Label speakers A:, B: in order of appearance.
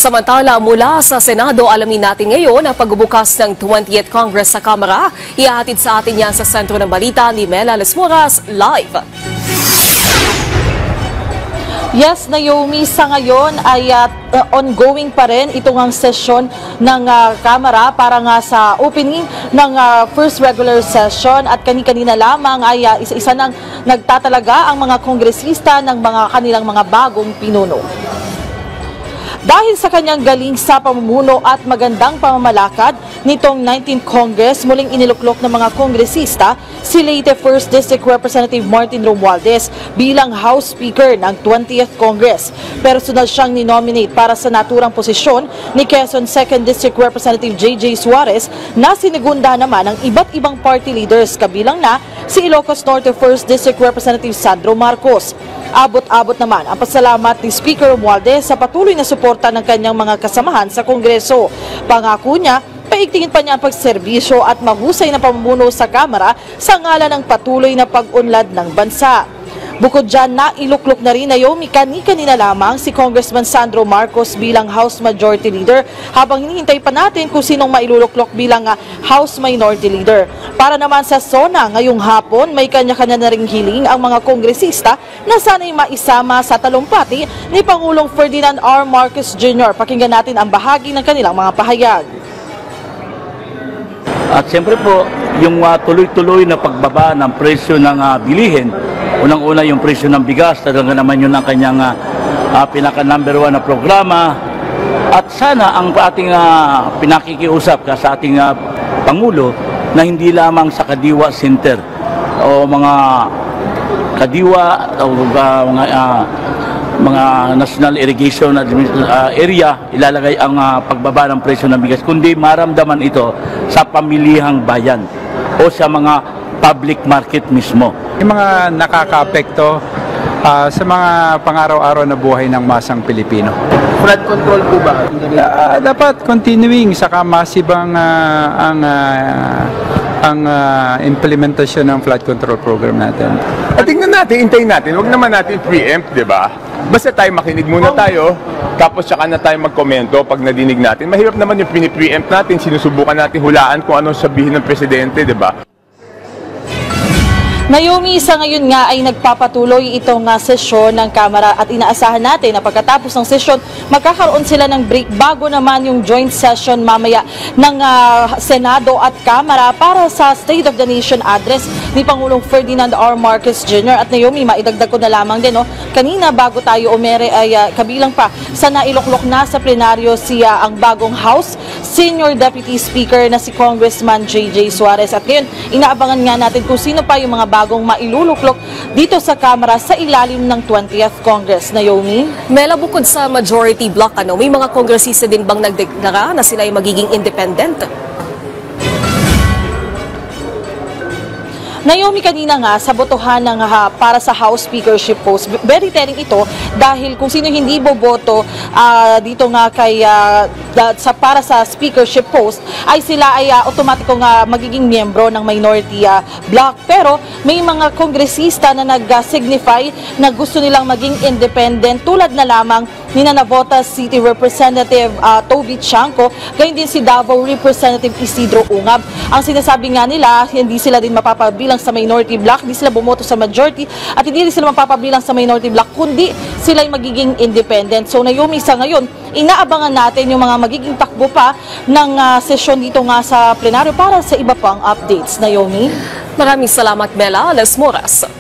A: Samantala, mula sa Senado, alamin natin ngayon ang pagbubukas ng 20th Congress sa Kamara. Ihahatid sa atin yan sa sentro ng balita ni Mela Lesmoras, live.
B: Yes, Naomi, sa ngayon ay ongoing pa rin itong ang sesyon ng Kamara para nga sa opening ng first regular session at kani-kanina lamang ay isa-isa nang nagtatalaga ang mga kongresista ng mga kanilang mga bagong pinuno. Dahil sa kanyang galing sa pamumuno at magandang pamamalakad nitong 19th Congress, muling iniluklok ng mga kongresista si Leyte 1st District Representative Martin Romualdez bilang House Speaker ng 20th Congress. Personal siyang ninominate para sa naturang posisyon ni Quezon 2nd District Representative J.J. Suarez na sinegunda naman ng iba't ibang party leaders kabilang na si Ilocos Norte 1st District Representative Sandro Marcos. Abot-abot naman ang pasalamat ni Speaker Romualdez sa patuloy na suporta ng kanyang mga kasamahan sa Kongreso. Pangako niya, paigtingin pa niya ang pagserbisyo at mahusay na pamumuno sa Kamara sa ngalan ng patuloy na pag-unlad ng bansa. Bukod dyan, nailuklok na rin Naomi kani-kanina lamang si Congressman Sandro Marcos bilang House Majority Leader habang hinihintay pa natin kung sinong mailuluklok bilang House Minority Leader. Para naman sa SONA ngayong hapon, may kanya-kanya na ring hiling ang mga kongresista na sana'y maisama sa talumpati ni Pangulong Ferdinand R. Marcos Jr. Pakinggan natin ang bahagi ng kanilang mga pahayag.
C: At siyempre po, yung tuloy-tuloy na pagbaba ng presyo ng bilihin, unang-una yung presyo ng bigas, talaga naman yun ang kanyang pinaka-number 1 na programa. At sana ang ating pinakikiusap sa ating Pangulo na hindi lamang sa Kadiwa Center o mga Kadiwa o mga National Irrigation Area ilalagay ang pagbaba ng presyo ng bigas, kundi maramdaman ito sa pamilihang bayan o sa mga public market mismo.
D: Yung mga nakaka-apekto sa mga pang-araw-araw na buhay ng masang Pilipino.
E: Flood control po ba?
D: Dapat continuing, saka massive ang implementasyon ng flood control program natin.
E: At tingnan natin, hintayin natin. Huwag naman natin preempt, di ba? Basta tayo makinig muna tayo, tapos saka na tayo magkomento pag nadinig natin. Mahirap naman yung pini-preempt natin, sinusubukan natin hulaan kung anong sabihin ng presidente, di ba?
B: Naomi, sa ngayon nga ay nagpapatuloy itong sesyon ng Kamara at inaasahan natin na pagkatapos ng sesyon, magkakaroon sila ng break bago naman yung joint session mamaya ng Senado at Kamara para sa State of the Nation address ni Pangulong Ferdinand R. Marcos Jr. At Naomi, maidagdag ko na lamang din, kanina bago tayo umere ay kabilang pa sa nailuklok na sa plenaryo ang bagong House Senior Deputy Speaker na si Congressman J.J. Suarez. At ngayon, inaabangan nga natin kung sino pa yung mga bagong mailuluklok dito sa Kamara sa ilalim ng 20th Congress. Naomi?
A: Mela, bukod sa majority block, may mga kongresista din bang nagdeklara na sila ay magiging independent?
B: Naomi, kanina nga sa botohan ng para sa House Speakership post, very telling ito dahil kung sino hindi boboto dito nga kay para sa speakership post ay sila ay otomatiko nga magiging miyembro ng minority block. Pero may mga kongresista na nag-signify na gusto nilang maging independent tulad na lamang ni Navota City Representative Toby Chanco, gayon din si Davao Representative Isidro Ungab. Ang sinasabi nga nila, hindi sila din mapapabilang sa minority block, hindi sila bumoto sa majority at hindi rin sila mapapabilang sa minority block, kundi sila ay magiging independent. So Naomi, sa ngayon, inaabangan natin yung mga magiging takbo pa ng sesyon dito nga sa plenaryo para sa iba pang updates. Naomi?
A: Maraming salamat, Mela Lesmoras.